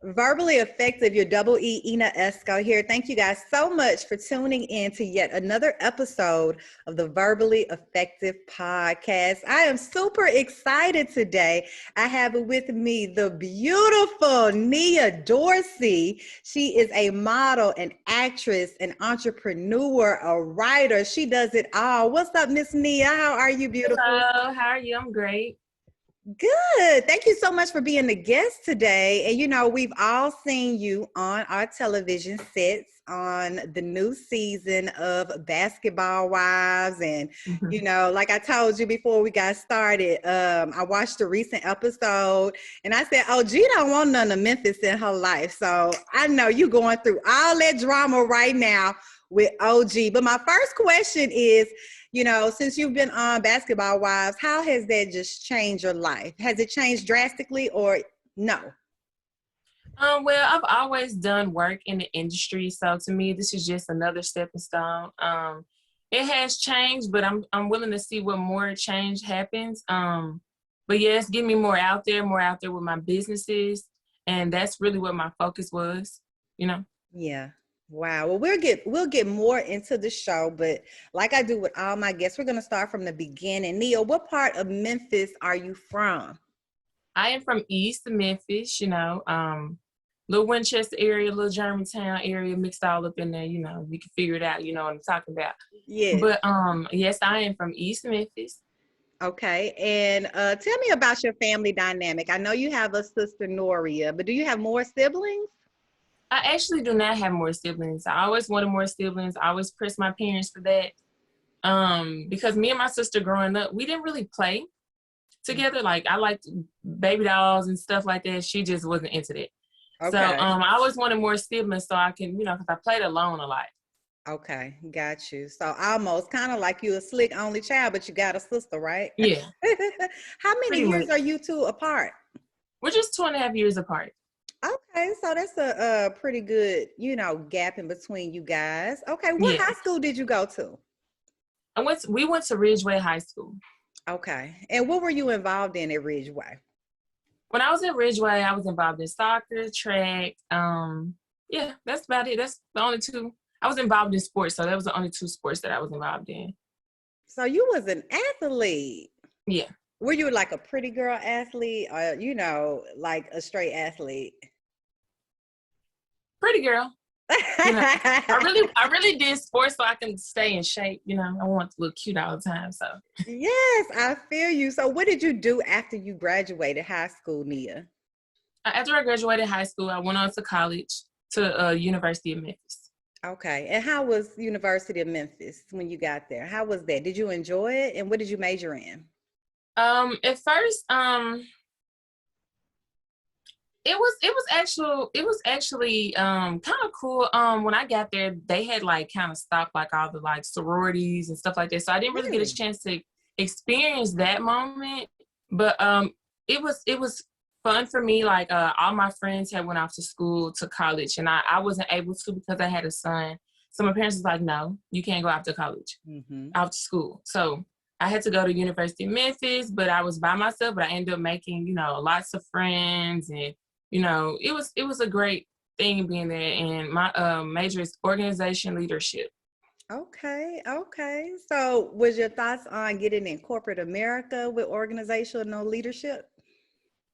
Verbally Effective, your double E, Ina Esco here. Thank you guys so much for tuning in to yet another episode of the Verbally Effective podcast. I am super excited today. I have with me the beautiful Nia Dorsey. She is a model, an actress, an entrepreneur, a writer. She does it all. What's up, Miss Nia? How are you, beautiful? Hello, how are you? I'm great. Good. Thank you so much for being the guest today. And you know, we've all seen you on our television sets on the new season of Basketball Wives. And, you know, like I told you before we got started, I watched a recent episode and I said, oh, G don't want none of Memphis in her life. So I know you going through all that drama right now with OG. But my first question is, you know, since you've been on Basketball Wives, how has that just changed your life? Has it changed drastically or no? Well, I've always done work in the industry, so to me, this is just another stepping stone. It has changed, but I'm willing to see what more change happens. But yes, get me more out there with my businesses, and that's really what my focus was, you know. Yeah. Wow. Well, we'll get more into the show, but like I do with all my guests, we're going to start from the beginning. Nia, what part of Memphis are you from? I am from East Memphis, you know, little Winchester area, little Germantown area, mixed all up in there, you know, you can figure it out, you know what I'm talking about. Yeah. But yes, I am from East Memphis. Okay. And tell me about your family dynamic. I know you have a sister, Noria, but do you have more siblings? I actually do not have more siblings. I always wanted more siblings. I always pressed my parents for that. Because me and my sister growing up, we didn't really play together. Like I liked baby dolls and stuff like that. She just wasn't into that. Okay. So I always wanted more siblings so I can, you know, because I played alone a lot. Okay, got you. So almost kind of like you a slick only child, but you got a sister, right? Yeah. How many years are you two apart? We're just 2.5 years apart. Okay, so that's a pretty good, you know, gap in between you guys. Okay, what high school did you go to? We went to Ridgeway High School. Okay, and what were you involved in at Ridgeway? When I was at Ridgeway, I was involved in soccer, track. Yeah, that's about it. That's the only two. I was involved in sports, so that was the only two sports that I was involved in. So you was an athlete. Yeah. Were you like a pretty girl athlete or, you know, like a straight athlete? Pretty girl. You know, I really did sports so I can stay in shape. You know, I want to look cute all the time. So yes, I feel you. So what did you do after you graduated high school, Nia? After I graduated high school, I went on to college to University of Memphis. Okay, and how was University of Memphis when you got there? How was that? Did you enjoy it? And what did you major in? At first, it was actually kind of cool. When I got there, they had like kind of stopped like all the like sororities and stuff like that. So I didn't really get a chance to experience that moment. But it was fun for me. Like all my friends had went off to school to college, and I wasn't able to because I had a son. So my parents was like, no, you can't go off to college, off to school. So I had to go to University of Memphis, but I was by myself. But I ended up making, you know, lots of friends, and you know, it was a great thing being there. And my major is organization leadership. Okay. So was your thoughts on getting in corporate America with organizational leadership?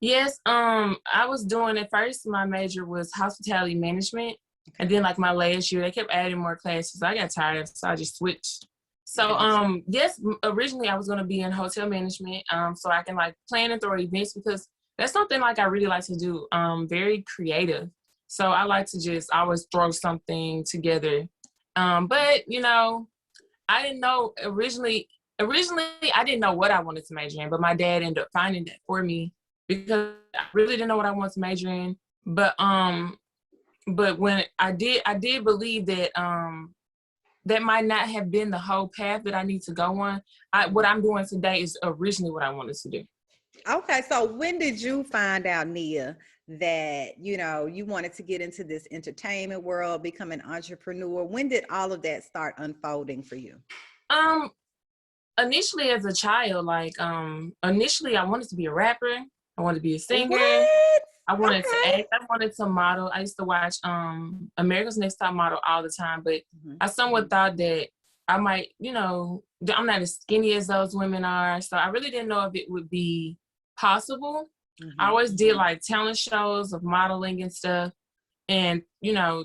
Yes, I was doing at first, my major was hospitality management. Okay. And then like my last year, they kept adding more classes. I got tired of it, so I just switched. So yes, originally I was gonna be in hotel management, so I can like plan and throw events because that's something like I really like to do. Very creative. So I like to just always throw something together. But you know, I didn't know originally I didn't know what I wanted to major in, but my dad ended up finding that for me because I really didn't know what I wanted to major in. But when I did believe that that might not have been the whole path that I need to go on. What I'm doing today is originally what I wanted to do. Okay, so when did you find out, Nia, that, you know, you wanted to get into this entertainment world, become an entrepreneur? When did all of that start unfolding for you? Initially as a child, like initially I wanted to be a rapper. I wanted to be a singer. What? I wanted to Okay. act. I wanted to model. I used to watch America's Next Top Model all the time, but Mhm. I somewhat thought that I might, I'm not as skinny as those women are. So I really didn't know if it would be possible. I Mhm. always did Mhm. like talent shows of modeling and stuff, and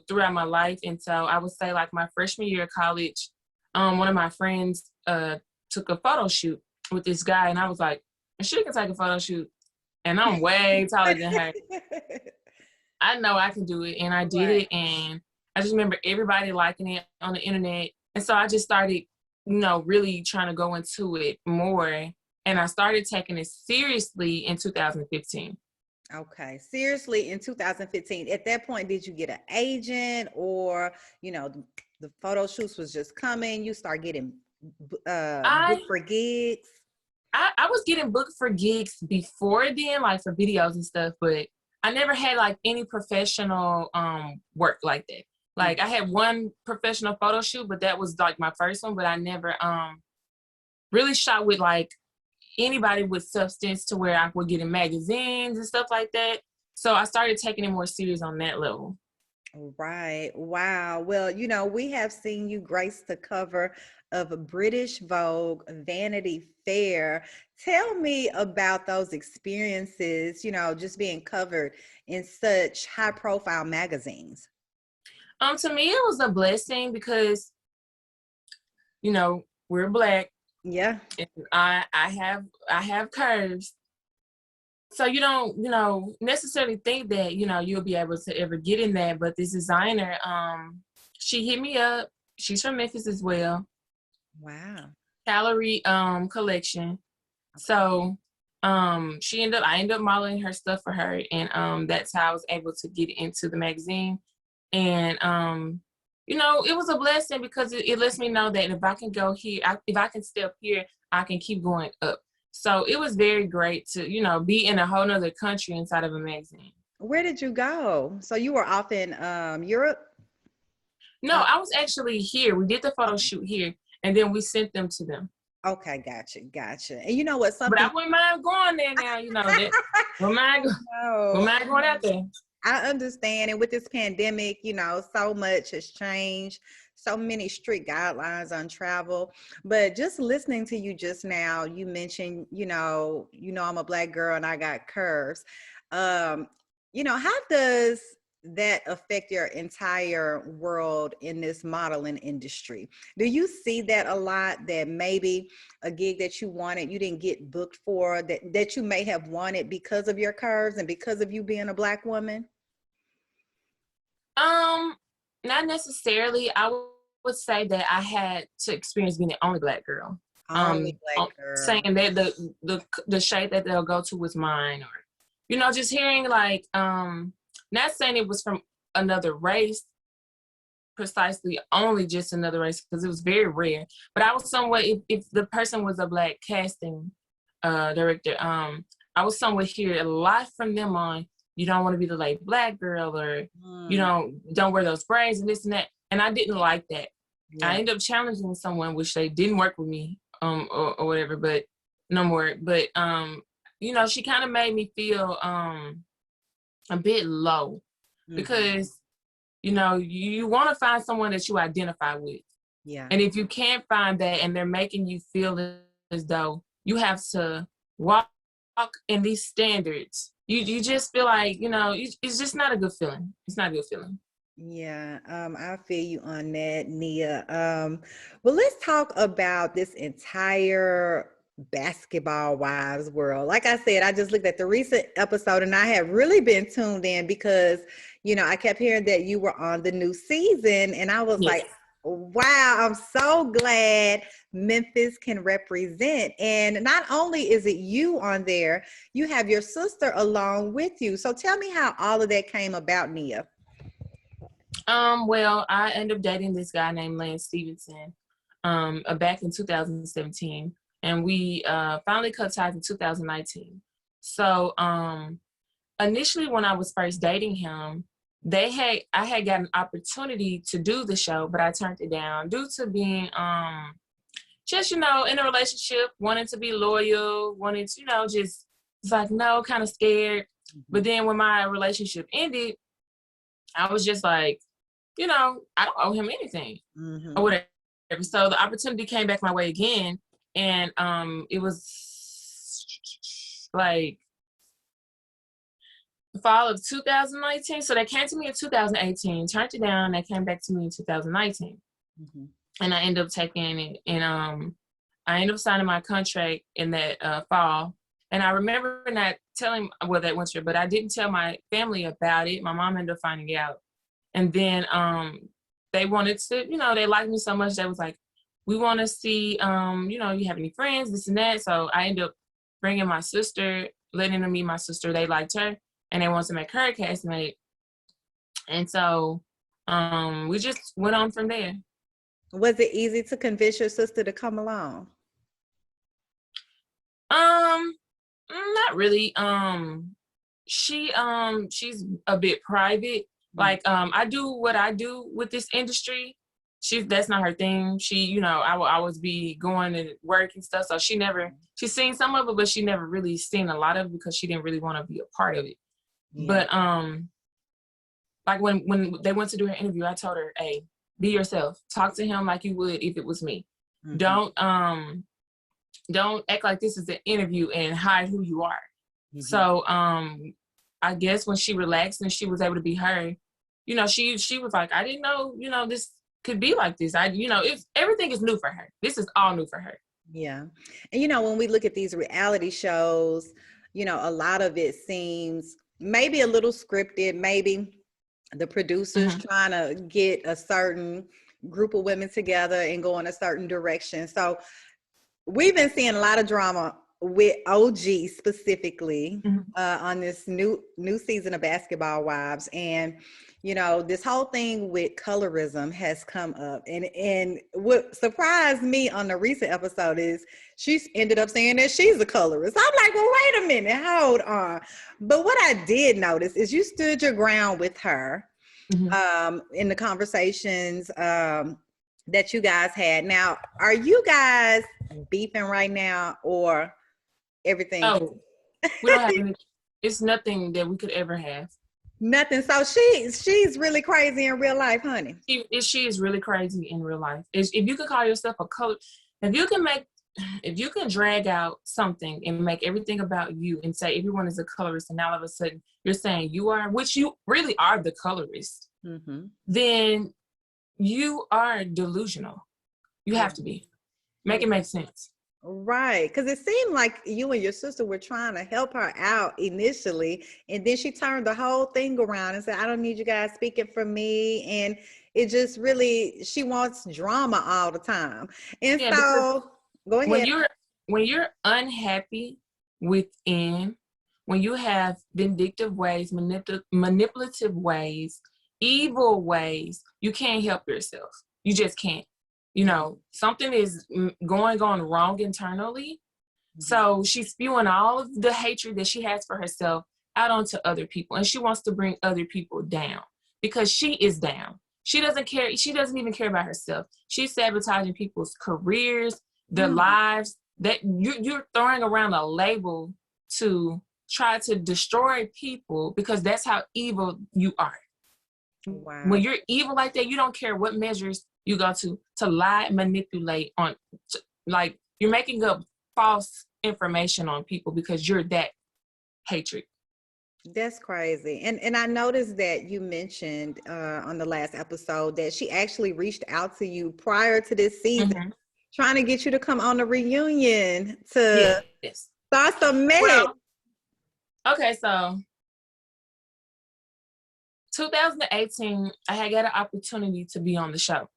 throughout my life. And so I would say like my freshman year of college, one of my friends took a photo shoot with this guy, and I was like, she can take a photo shoot, and I'm way taller than her. I know I can do it, and I did Right. it, and I just remember everybody liking it on the internet, and so I just started, really trying to go into it more, and I started taking it seriously in 2015. Okay. Seriously, in 2015, at that point, did you get an agent or, the photo shoots was just coming? You start getting I booked for gigs? I was getting booked for gigs before then, like for videos and stuff, but I never had like any professional work like that. Like I had one professional photo shoot, but that was like my first one, but I never really shot with like anybody with substance to where I would get in magazines and stuff like that. So I started taking it more serious on that level. Right. Wow. Well, we have seen you grace the cover of British Vogue, Vanity Fair. Tell me about those experiences, just being covered in such high profile magazines. To me, it was a blessing because, we're Black, Yeah. and I have curves. So you don't, necessarily think that, you'll be able to ever get in that. But this designer, she hit me up. She's from Memphis as well. Wow. Calorie collection. So I ended up modeling her stuff for her, and that's how I was able to get into the magazine. And it was a blessing because it lets me know that if I can go here, if I can step here, I can keep going up. So it was very great to, be in a whole nother country inside of a magazine. Where did you go? So you were off in Europe? No, Uh, I was actually here. We did the photo shoot here, and then we sent them to them. okay, gotcha, gotcha. And you know what? But I Something. wouldn't mind going there now, that. Wouldn't mind, No, wouldn't mind going out there. I understand. And with this pandemic, so much has changed, so many strict guidelines on travel. But just listening to you just now, you mentioned, I'm a Black girl and I got curves. Um, how does that affect your entire world in this modeling industry? Do you see that a lot, that maybe a gig that you wanted, you didn't get booked for, that you may have wanted because of your curves and because of you being a Black woman? Um, Not necessarily. Would say that I had to experience being the only Black girl. Only Black Saying girl. that the shade that they'll go to was mine, or just hearing like not saying it was from another race precisely, only just another race, because it was very rare. But I was somewhat, if the person was a Black casting director, I was somewhat hear a lot from them on, you don't want to be the late Black girl, or Mm, don't wear those braids and this and that. And I didn't like that. I yeah. ended up challenging someone, which they didn't work with me, or whatever, but no more. But she kind of made me feel a bit low, Mhm. because you want to find someone that you identify with. Yeah. And if you can't find that, and they're making you feel as though you have to walk in these standards, you just feel like, it's just not a good feeling. It's not a good feeling. Yeah, I feel you on that, Nia. Well, let's talk about this entire basketball wives world. Like I said, I just looked at the recent episode and I have really been tuned in because, I kept hearing that you were on the new season and I was Yes. like, wow, I'm so glad Memphis can represent. And not only is it you on there, you have your sister along with you. So tell me how all of that came about, Nia. Well, I ended up dating this guy named Lance Stevenson, back in 2017, and we finally cut ties in 2019. So, initially, when I was first dating him, I had got an opportunity to do the show, but I turned it down due to being just in a relationship, wanting to be loyal, wanting to just, it's like, no, kind of scared. But then when my relationship ended, I was just like, you know, I don't owe him anything or whatever. So the opportunity came back my way again. And it was like the fall of 2019. So they came to me in 2018, turned it down. They came back to me in 2019. And I ended up taking it. And I ended up signing my contract in that fall. And I remember not telling, well, that winter, but I didn't tell my family about it. My mom ended up finding out. And then they wanted to, you know, they liked me so much. They was like, we want to see, you know, you have any friends, this and that. So I ended up bringing my sister, letting them meet my sister. They liked her and they wanted to make her a castmate. And so we just went on from there. Was it easy to convince your sister to come along? Not really. She's a bit private. Like, I do what I do with this industry. That's not her thing. She, you know, I will always be going to work and stuff. So she's seen some of it, but she never really seen a lot of it because she didn't really want to be a part of it. But like when they went to do her interview, I told her, hey, be yourself. Talk to him like you would if it was me. Don't act like this is an interview and hide who you are. So I guess when she relaxed and she was able to be her, you know, she was like, I didn't know, you know, this could be like this. Everything is new for her. This is all new for her. Yeah. And, you know, when we look at these reality shows, you know, a lot of it seems maybe a little scripted, maybe the producers trying to get a certain group of women together and go in a certain direction. So we've been seeing a lot of drama with OG specifically on this new season of Basketball Wives. And, you know, this whole thing with colorism has come up. And what surprised me on the recent episode is she's ended up saying that she's a colorist. I'm like, well, wait a minute, hold on. But what I did notice is you stood your ground with her in the conversations that you guys had. Now, are you guys beefing right now or everything? Oh, we don't have any, it's nothing that we could ever have. Nothing. So she's really crazy in real life, honey. She is really crazy in real life. If you could call yourself a color, if you can drag out something and make everything about you and say everyone is a colorist, and now all of a sudden you're saying you are, which you really are the colorist, then you are delusional. You have to be. Make it make sense. Right, because it seemed like you and your sister were trying to help her out initially, and then she turned the whole thing around and said, I don't need you guys speaking for me. And it just really, she wants drama all the time. And so go ahead. When you're unhappy within, when you have vindictive ways, manipulative ways, evil ways, you can't help yourself. You just can't. You know, something is going on wrong internally. So she's spewing all of the hatred that she has for herself out onto other people. And she wants to bring other people down because she is down. She doesn't care. She doesn't even care about herself. She's sabotaging people's careers, their lives. That you're throwing around a label to try to destroy people because that's how evil you are. Wow. When you're evil like that, you don't care what measures you go to lie and manipulate like you're making up false information on people because you're that hatred. That's crazy. And I noticed that you mentioned on the last episode that she actually reached out to you prior to this season, trying to get you to come on the reunion to start some mess. Well, okay, so 2018, I had got an opportunity to be on the show.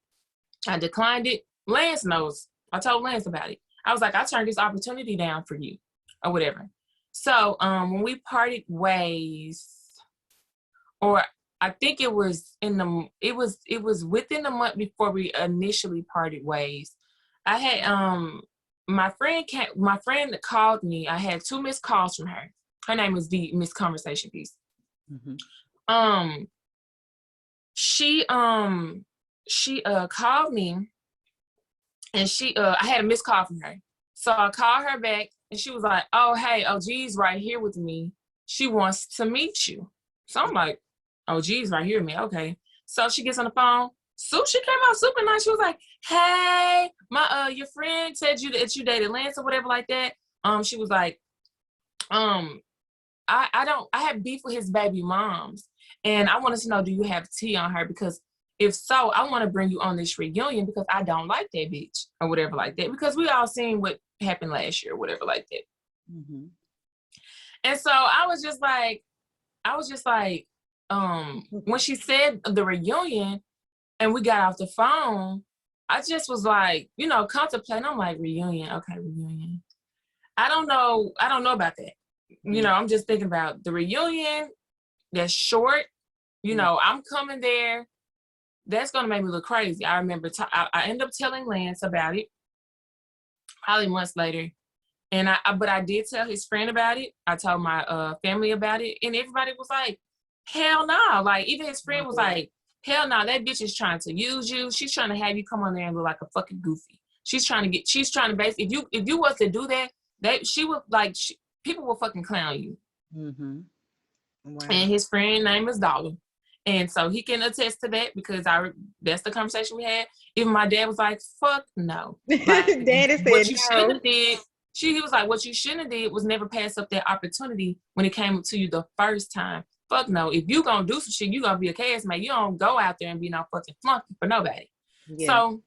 I declined it. Lance knows. I told Lance about it. I was like, I turned this opportunity down for you or whatever. So when we parted ways, or I think it was it was within the month before we initially parted ways. I had my friend called me. I had 2 missed calls from her. Her name was the Miss Conversation Piece. She called me and I had a missed call from her. So I called her back and she was like, oh, hey, OG's right here with me. she wants to meet you. So I'm like, oh, geez, right here, man. Okay. So she gets on the phone. So she came out super nice. She was like, hey, your friend said that you dated Lance or whatever like that. She was like, I have beef with his baby moms. And I wanted to know, do you have tea on her? Because if so, I want to bring you on this reunion because I don't like that bitch or whatever like that. Because we all seen what happened last year or whatever like that. Mm-hmm. And so I was just like, when she said the reunion and we got off the phone, I just was like, contemplating. I'm like, reunion. Okay, reunion. I don't know about that. I'm just thinking about the reunion that's short. I'm coming there. That's going to make me look crazy. I remember I ended up telling Lance about it probably months later. And but I did tell his friend about it. I told my family about it. And everybody was like, hell no. Like, even his friend was like, hell no, that bitch is trying to use you. She's trying to have you come on there and look like a fucking goofy. She's trying to basically, if you was to do that, she would like, people will fucking clown you. Mm-hmm. Wow. And his friend name is Dollar. And so he can attest to that because that's the conversation we had. Even my dad was like, fuck no. Like, Daddy said what you no. shouldn't have did, he was like, what you shouldn't have did was never pass up that opportunity when it came to you the first time. Fuck no. If you gonna do some shit, you gonna be a castmate. You don't go out there and be no fucking flunky for nobody. Yeah. So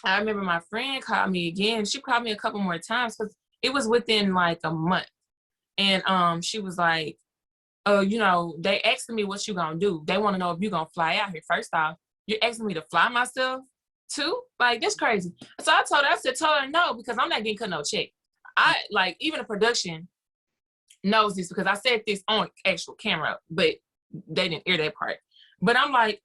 I remember my friend called me again. She called me a couple more times because it was within like a month. And she was like, they asking me what you gonna do. They want to know if you gonna fly out here. First off, you're asking me to fly myself too? Like, that's crazy. So I told her no, because I'm not getting cut no check. Even the production knows this because I said this on actual camera, but they didn't hear that part. But I'm like,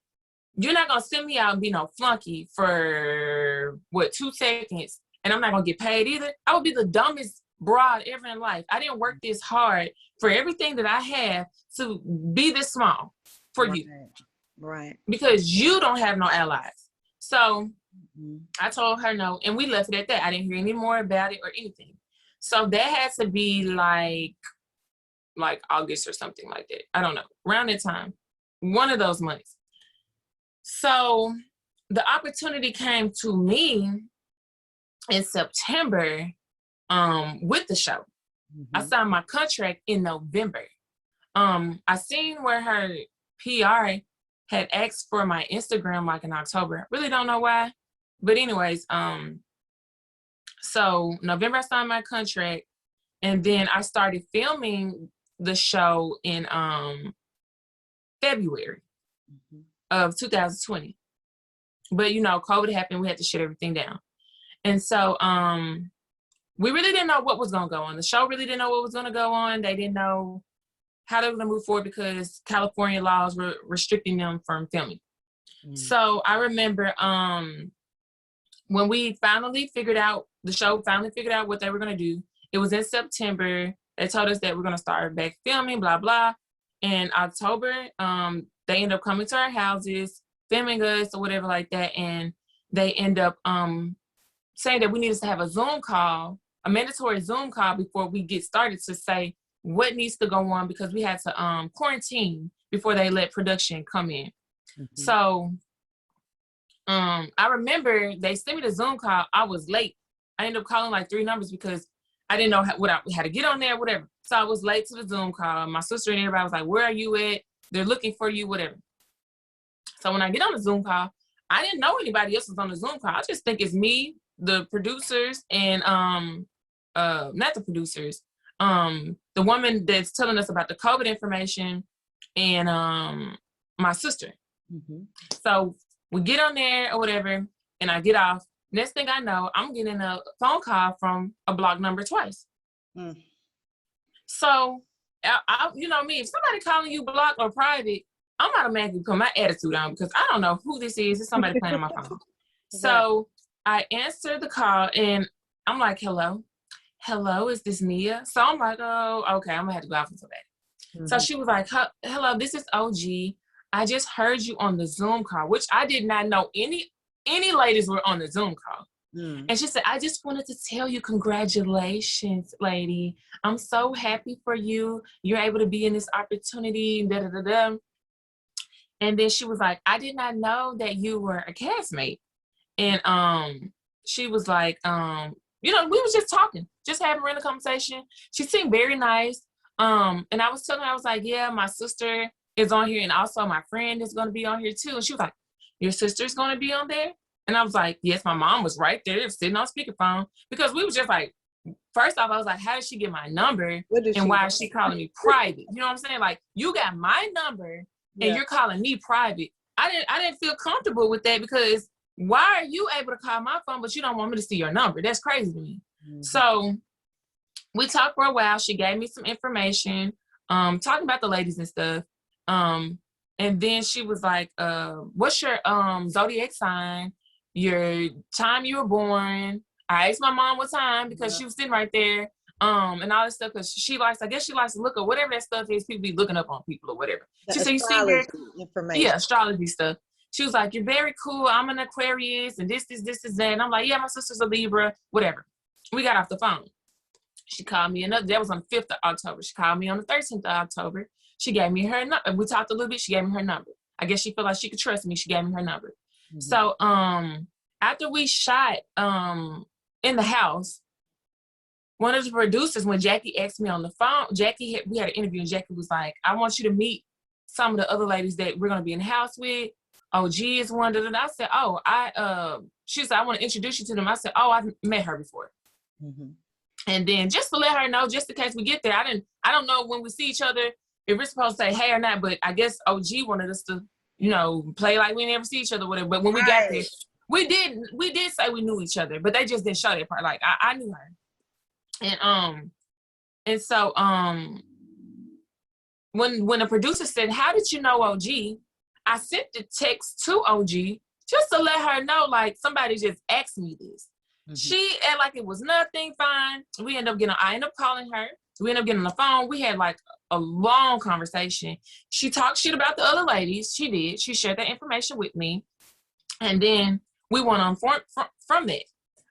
you're not gonna send me out and be no flunky for 2 seconds, and I'm not gonna get paid either. I would be the dumbest broad ever in life. I didn't work this hard for everything that I have to be this small for you. Right. Because you don't have no allies. So I told her no, and we left it at that. I didn't hear any more about it or anything. So that had to be like August or something like that. I don't know. Around that time. One of those months. So the opportunity came to me in September with the show. Mm-hmm. I signed my contract in November. I seen where her PR had asked for my Instagram like in October. Really don't know why. But anyways, so November I signed my contract, and then I started filming the show in February of 2020. But COVID happened, we had to shut everything down. And so we really didn't know what was gonna go on. The show really didn't know what was gonna go on. They didn't know how they were gonna move forward because California laws were restricting them from filming. So I remember when we finally figured out, the show finally figured out what they were gonna do. It was in September. They told us that we're gonna start back filming, blah, blah. In October, they end up coming to our houses, filming us or whatever like that. And they end up saying that we needed to have a Zoom call, a mandatory Zoom call before we get started to say what needs to go on because we had to quarantine before they let production come in. Mm-hmm. So I remember they sent me the Zoom call. I was late. I ended up calling like 3 numbers because I didn't know how to get on there, whatever. So I was late to the Zoom call. My sister and everybody was like, where are you at? They're looking for you, whatever. So when I get on the Zoom call, I didn't know anybody else was on the Zoom call. I just think it's me, the producers, and not the producers, the woman that's telling us about the COVID information, and my sister. Mm-hmm. So we get on there or whatever, and I get off. Next thing I know, I'm getting a phone call from a block number twice. Mm. So, you know me, if somebody calling you block or private, I'm automatically put my attitude on because I don't know who this is. It's somebody playing on my phone. So I answer the call and I'm like, hello, is this Nia? So I'm like, oh, okay, I'm gonna have to go out for that. Mm-hmm. So she was like, hello, this is OG. I just heard you on the Zoom call, which I did not know any ladies were on the Zoom call. Mm. And she said, I just wanted to tell you, congratulations, lady. I'm so happy for you. You're able to be in this opportunity, da da da da. And then she was like, I did not know that you were a castmate. And she was like, we was just talking, just having a random conversation. She seemed very nice. And I was telling her, I was like, yeah, my sister is on here, and also my friend is going to be on here too. And she was like, your sister's going to be on there? And I was like, yes, my mom was right there sitting on speakerphone, because we was just like, first off, I was like, how did she get my number? And why is she calling me private? You know what I'm saying? Like, you got my number and you're calling me private. I didn't feel comfortable with that, because why are you able to call my phone, but you don't want me to see your number? That's crazy to me. Mm-hmm. So we talked for a while. She gave me some information, talking about the ladies and stuff. And then she was like, what's your zodiac sign, your time you were born? I asked my mom what time, because she was sitting right there, and all this stuff, because I guess she likes to look up whatever that stuff is people be looking up on people or whatever. She said, you seem very information. Yeah, astrology stuff. She was like, you're very cool. I'm an Aquarius, and this is that. And I'm like, yeah, my sister's a Libra, whatever. We got off the phone. She called me that was on the 5th of October. She called me on the 13th of October. She gave me her number. We talked a little bit. She gave me her number. I guess she felt like she could trust me. She gave me her number. Mm-hmm. So after we shot in the house, one of the producers, when Jackie asked me on the phone, we had an interview, and Jackie was like, I want you to meet some of the other ladies that we're going to be in the house with. OG is one. And I said, she said, I want to introduce you to them. I said, I've met her before. Mm-hmm. And then just to let her know, just in case we get there, I don't know when we see each other if we're supposed to say hey or not, but I guess OG wanted us to, play like we never see each other, whatever. But when we got there, we did say we knew each other, but they just didn't show that part. Like I knew her. And so when the producer said, how did you know OG? I sent the text to OG just to let her know, like, somebody just asked me this. Mm-hmm. She acted like it was nothing. Fine. I ended up calling her. We ended up getting on the phone. We had like a long conversation. She talked shit about the other ladies. She did. She shared that information with me. And then we went on from that.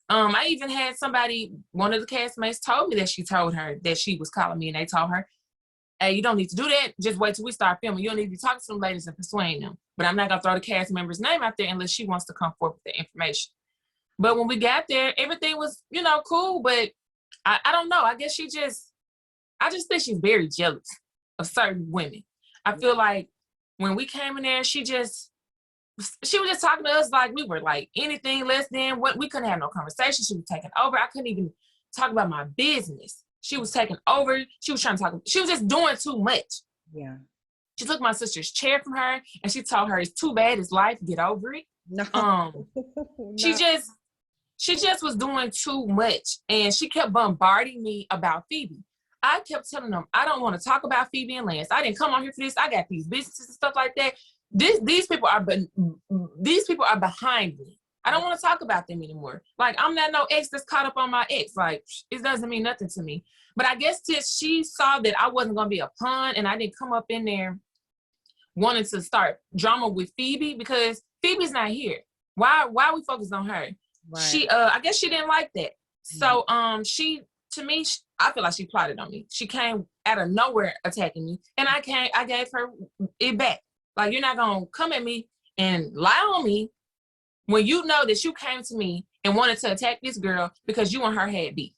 I even had one of the castmates told me that she told her that she was calling me, and they told her, hey, you don't need to do that. Just wait till we start filming. You don't need to be talking to some ladies and persuading them. But I'm not going to throw the cast member's name out there unless she wants to come forth with the information. But when we got there, everything was, cool. But I don't know. I guess I just think she's very jealous of certain women. I feel like when we came in there, she was just talking to us like we were like anything less than what we couldn't have no conversation. She was taking over. I couldn't even talk about my business. She was taking over. She was trying to talk. She was just doing too much. Yeah. She took my sister's chair from her, and she told her, it's too bad, it's life, get over it. No. No. She just was doing too much, and she kept bombarding me about Phoebe. I kept telling them, I don't want to talk about Phoebe and Lance. I didn't come on here for this. I got these businesses and stuff like that. These people are behind me. I don't want to talk about them anymore. Like, I'm not no ex that's caught up on my ex. Like, it doesn't mean nothing to me. But I guess she saw that I wasn't going to be a pawn, and I didn't come up in there wanting to start drama with Phoebe, because Phoebe's not here. Why we focused on her? Right. I guess she didn't like that. So, I feel like she plotted on me. She came out of nowhere attacking me, and I gave her it back. Like, you're not going to come at me and lie on me when you know that you came to me and wanted to attack this girl because you and her had beef.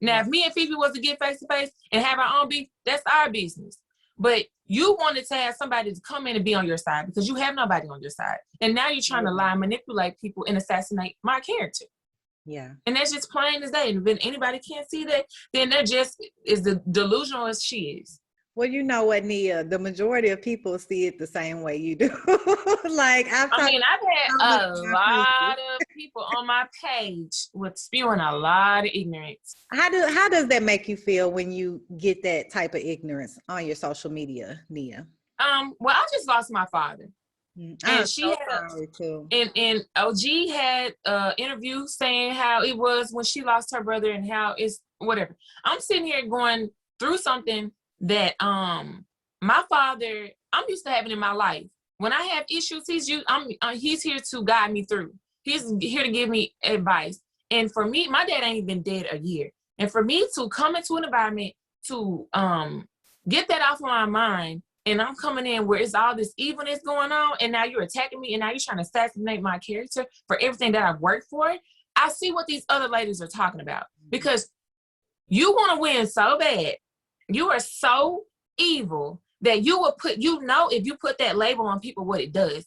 Now, if me and Phoebe was to get face-to-face and have our own beef, that's our business. But you wanted to have somebody to come in and be on your side because you have nobody on your side. And now you're trying to lie, manipulate people, and assassinate my character. Yeah. And that's just plain as day. And if anybody can't see that, then they're just as delusional as she is. Well, you know what, Nia, the majority of people see it the same way you do. Like, I've had a lot of people on my page with spewing a lot of ignorance. How does that make you feel when you get that type of ignorance on your social media, Nia? Well, I just lost my father. And she and OG had an interview saying how it was when she lost her brother and how it's whatever. I'm sitting here going through something that my father, I'm used to having in my life. When I have issues, he's here to guide me through. He's here to give me advice. And for me, my dad ain't even dead a year. And for me to come into an environment to get that off of my mind, and I'm coming in where it's all this evilness going on, and now you're attacking me, and now you're trying to assassinate my character for everything that I've worked for. I see what these other ladies are talking about, because you want to win so bad. You are so evil that you will put, if you put that label on people, what it does.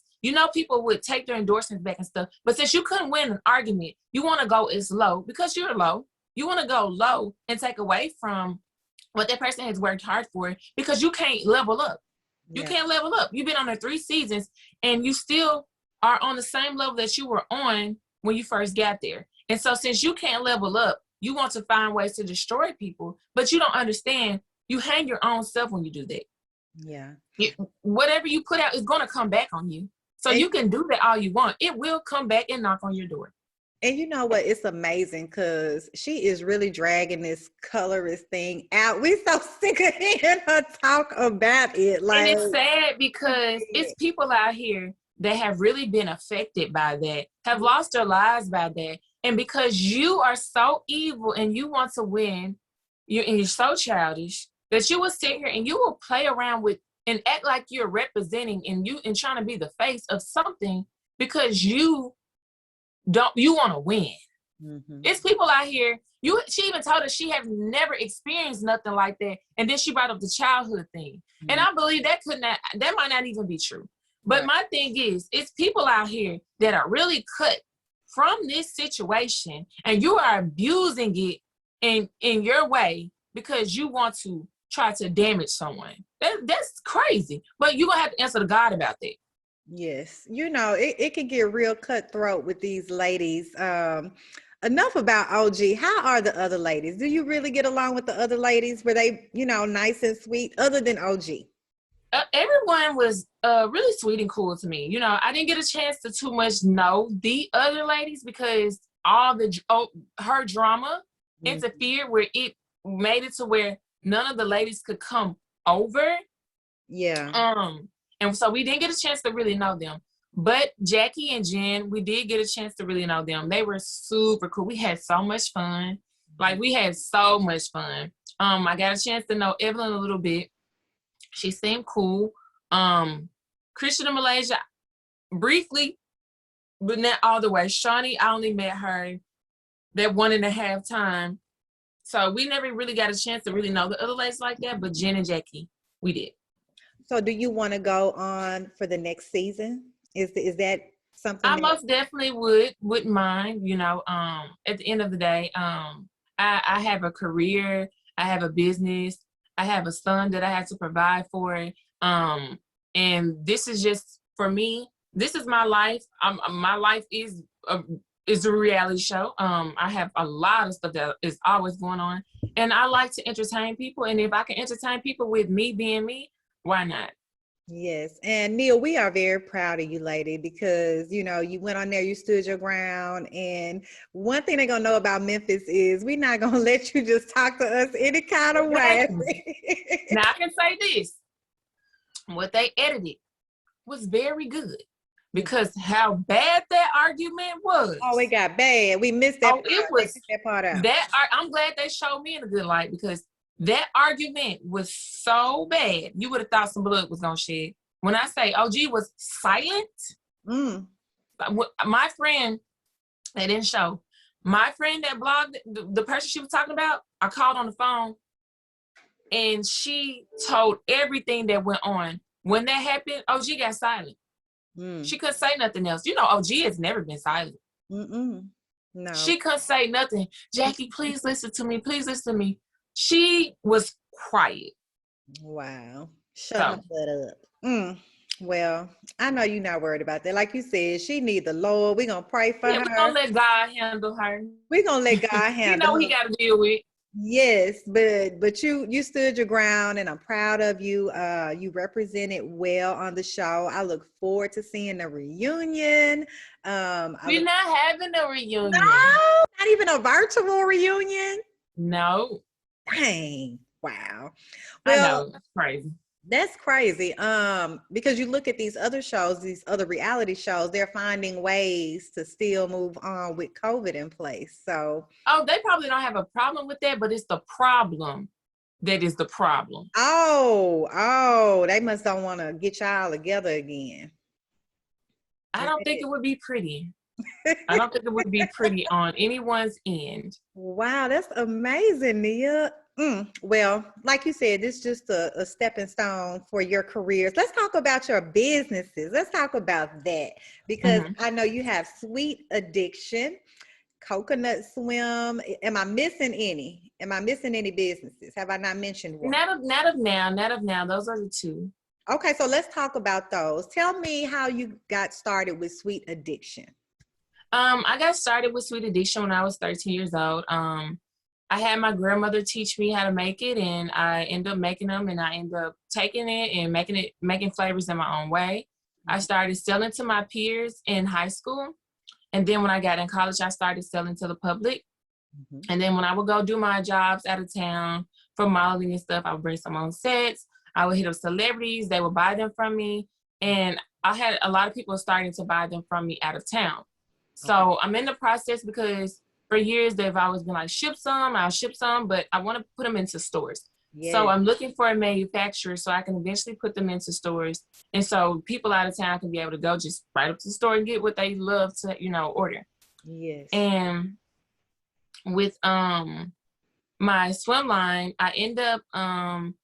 People would take their endorsements back and stuff. But since you couldn't win an argument, you want to go as low because you're low. You want to go low and take away from what that person has worked hard for, because you can't level up. You can't level up. You've been on there 3 seasons and you still are on the same level that you were on when you first got there. And so since you can't level up, you want to find ways to destroy people, but you don't understand. You hang your own self when you do that. Yeah. Whatever you put out is going to come back on you. So you can do that all you want. It will come back and knock on your door. And you know what? It's amazing because she is really dragging this colorist thing out. We're so sick of hearing her talk about it. And it's sad because it's people out here that have really been affected by that, have lost their lives by that. And because you are so evil and you want to win, you're so childish that you will sit here and you will play around with and act like you're representing and trying to be the face of something because you want to win. Mm-hmm. It's people out here. She even told us she has never experienced nothing like that. And then she brought up the childhood thing. Mm-hmm. And I believe that might not even be true. But my thing is, it's people out here that are really cut from this situation and you are abusing it in your way because you want to try to damage someone. That's crazy. But you're going to have to answer to God about that. Yes. It can get real cutthroat with these ladies. Enough about OG. How are the other ladies? Do you really get along with the other ladies? Were they, nice and sweet other than OG? Everyone was really sweet and cool to me. I didn't get a chance to too much know the other ladies because all her drama interfered where it made it to where none of the ladies could come over. Yeah. And so we didn't get a chance to really know them. But Jackie and Jen, we did get a chance to really know them. They were super cool. We had so much fun. Like, we had so much fun. I got a chance to know Evelyn a little bit. She seemed cool. Christian in Malaysia, briefly, but not all the way. Shawnee, I only met her that 1.5 time. So we never really got a chance to really know the other ladies like that, but Jen and Jackie, we did. So do you want to go on for the next season? Is that something? I most definitely wouldn't mind, at the end of the day, I have a career, I have a business, I have a son that I have to provide for. And this is just, for me, this is my life. My life is a reality show. I have a lot of stuff that is always going on. And I like to entertain people. And if I can entertain people with me being me, why not? Yes. And Neil, we are very proud of you, lady, because, you went on there, you stood your ground. And one thing they're going to know about Memphis is we're not going to let you just talk to us any kind of way. Now, I can say this. What they edited was very good because how bad that argument was. Oh, it got bad. We missed that part. It was that part out. I'm glad they showed me in a good light because that argument was so bad. You would have thought some blood was going to shed. When I say OG was silent, my friend, they didn't show. My friend that blogged, the person she was talking about, I called on the phone and she told everything that went on. When that happened, OG got silent. She couldn't say nothing else. OG has never been silent. No. She couldn't say nothing. Jackie, please listen to me. Please listen to me. She was quiet. Wow. Shut up. Well, I know you're not worried about that. Like you said, she needs the Lord. We're going to pray for her. We're going to let God handle her. We're going to let God handle her. He got to deal with. Yes, but you stood your ground and I'm proud of you. You represented well on the show. I look forward to seeing the reunion. We're not having a reunion. No, not even a virtual reunion. No. Dang. Wow. Well, I know. That's crazy. That's crazy. Because you look at these other shows, these other reality shows, they're finding ways to still move on with COVID in place. So, Oh, they probably don't have a problem with that, but it's the problem that is the problem. they must don't want to get y'all together again. I don't think it would be pretty. I don't think it would be pretty on anyone's end. Wow, that's amazing, Nia. Well, like you said, this is just a stepping stone for your careers. Let's talk about your businesses. Let's talk about that because I know you have Sweet Addiction, Coconut Swim. Am I missing any? Am I missing any businesses? Have I not mentioned one? Not of now. Those are the two. Okay, so let's talk about those. Tell me how you got started with Sweet Addiction. I got started with Sweet Addiction when I was 13 years old. I had my grandmother teach me how to make it, and I ended up making them, and I ended up taking it and making flavors in my own way. I started selling to my peers in high school, and then when I got in college, I started selling to the public. And then when I would go do my jobs out of town for modeling and stuff, I would bring some on sets. I would hit up celebrities, they would buy them from me, and I had a lot of people starting to buy them from me out of town. So I'm in the process because for years they've always been like, I'll ship some, but I want to put them into stores. Yes. So I'm looking for a manufacturer so I can eventually put them into stores. And so people out of town can be able to go just right up to the store and get what they love to, order. Yes. And with my swim line, I end up hand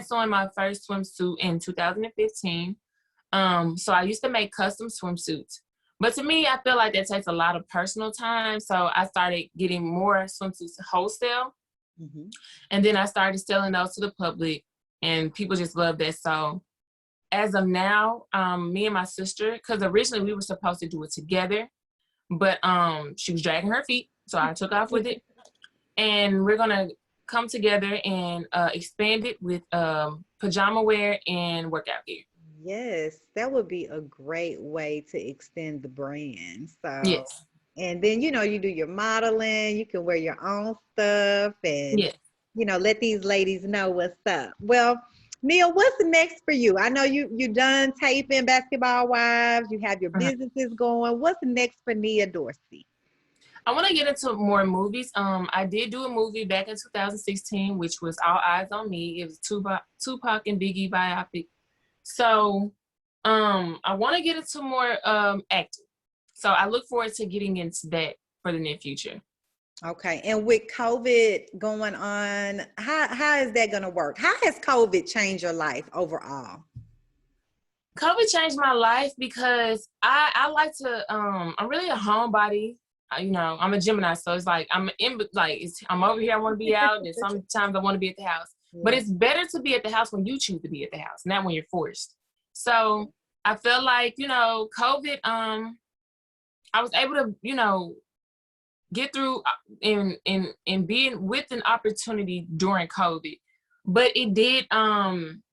sewing my first swimsuit in 2015. So I used to make custom swimsuits. But to me, I feel like that takes a lot of personal time. So I started getting more swimsuits wholesale. And then I started selling those to the public, and people just love that. So as of now, me and my sister, because originally we were supposed to do it together, but she was dragging her feet. So I took off with it. And we're going to come together and expand it with pajama wear and workout gear. Yes, that would be a great way to extend the brand. So, yes. And then, you do your modeling, you can wear your own stuff and, yes. Let these ladies know what's up. Well, Nia, what's next for you? I know you done taping Basketball Wives, you have your businesses going. What's next for Nia Dorsey? I want to get into more movies. I did do a movie back in 2016, which was All Eyes on Me. It was Tupac and Biggie biopic. So I want to get into more acting. So I look forward to getting into that for the near future. Okay. And with COVID going on, how is that going to work? How has COVID changed your life overall? COVID changed my life because I like to, I'm really a homebody. I'm a Gemini, so it's like I'm over here, I want to be out, and sometimes I want to be at the house. Yeah. But it's better to be at the house when you choose to be at the house, not when you're forced. So I feel like, COVID, I was able to, get through in being with an opportunity during COVID. But it did kind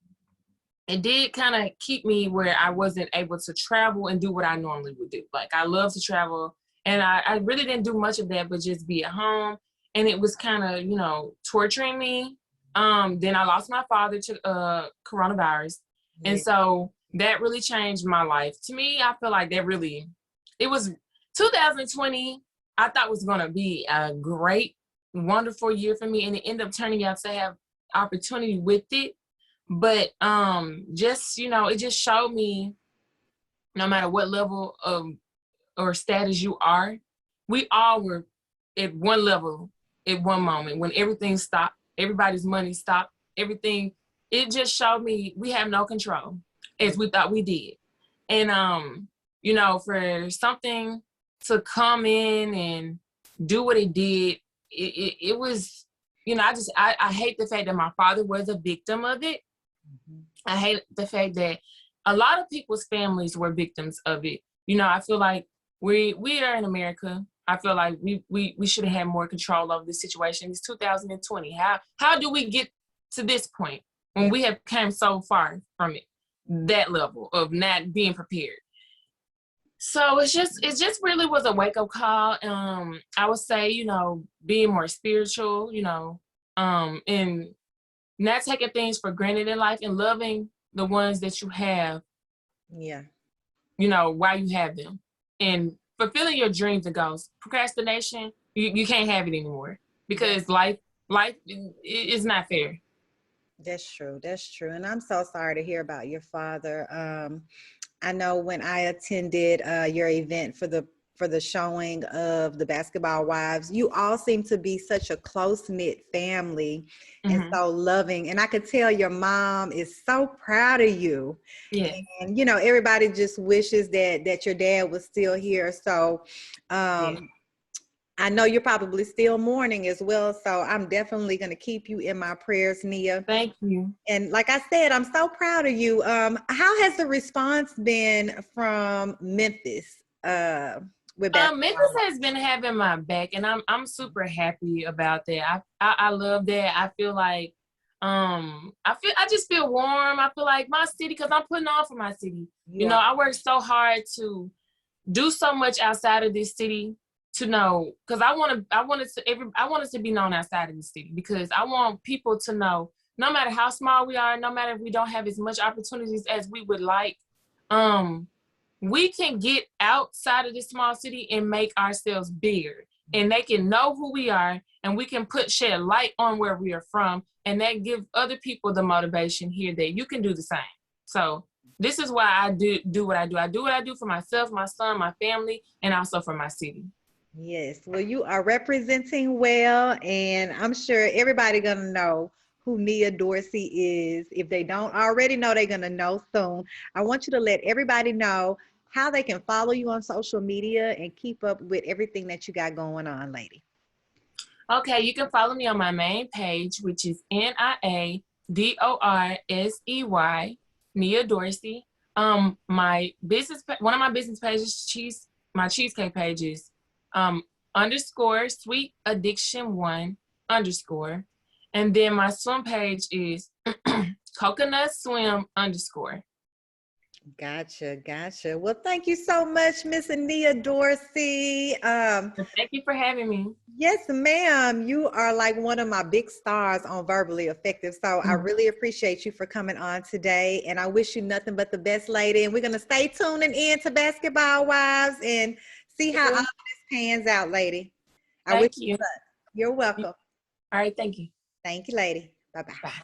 of keep me where I wasn't able to travel and do what I normally would do. Like, I love to travel. And I really didn't do much of that, but just be at home. And it was kind of, torturing me. Then I lost my father to coronavirus. Yeah. And so that really changed my life. To me, I feel like it was 2020, I thought was going to be a great, wonderful year for me. And it ended up turning out to have opportunity with it. But it just showed me no matter what level of or status you are, we all were at one level at one moment when everything stopped, everybody's money stopped, everything. It just showed me we have no control as we thought we did. And, for something to come in and do what it did, it was, I hate the fact that my father was a victim of it. I hate the fact that a lot of people's families were victims of it. I feel like we are in America. I feel like we should have had more control over this situation. It's 2020. How do we get to this point when we have come so far from it, that level of not being prepared? So it just really was a wake-up call. I would say, being more spiritual, and not taking things for granted in life and loving the ones that you have. Yeah. You know, while you have them, and fulfilling your dreams and goals. Procrastination, you can't have it anymore, because life is not fair. That's true. That's true. And I'm so sorry to hear about your father. I know when I attended your event for the showing of the Basketball Wives, you all seem to be such a close-knit family and so loving. And I could tell your mom is so proud of you. Yeah. And you know, everybody just wishes that your dad was still here. So I know you're probably still mourning as well. So I'm definitely going to keep you in my prayers, Nia. Thank you. And like I said, I'm so proud of you. How has the response been from Memphis with Memphis basketball? has been having my back, and I'm super happy about that. I love that. I feel like I just feel warm. I feel like my city, because I'm putting on for my city. You know, I work so hard to do so much outside of this city, to know, because I want it to be known outside of the city, because I want people to know, no matter how small we are, no matter if we don't have as much opportunities as we would like, we can get outside of this small city and make ourselves bigger, and they can know who we are, and we can shed light on where we are from, and that give other people the motivation here that you can do the same. So this is why I do what I do. I do what I do for myself, my son, my family, and also for my city. Yes, well, you are representing well, and I'm sure everybody gonna know who Nia Dorsey is. If they don't already know, they're gonna know soon. I want you to let everybody know how they can follow you on social media and keep up with everything that you got going on, lady. Okay, you can follow me on my main page, which is NIA DORSEY, Nia Dorsey. My business, one of my business pages, my cheesecake pages, underscore sweet addiction 1 underscore, and then my swim page is coconut swim underscore. Gotcha. Well, thank you so much, Miss Nia Dorsey. Thank you for having me. Yes, ma'am. You are like one of my big stars on Verbally Effective. So I really appreciate you for coming on today. And I wish you nothing but the best, lady. And we're going to stay tuning in to Basketball Wives and see how all this pans out, lady. I wish Thank you you. luck. You're welcome. All right, thank you. Thank you, lady. Bye-bye. Bye.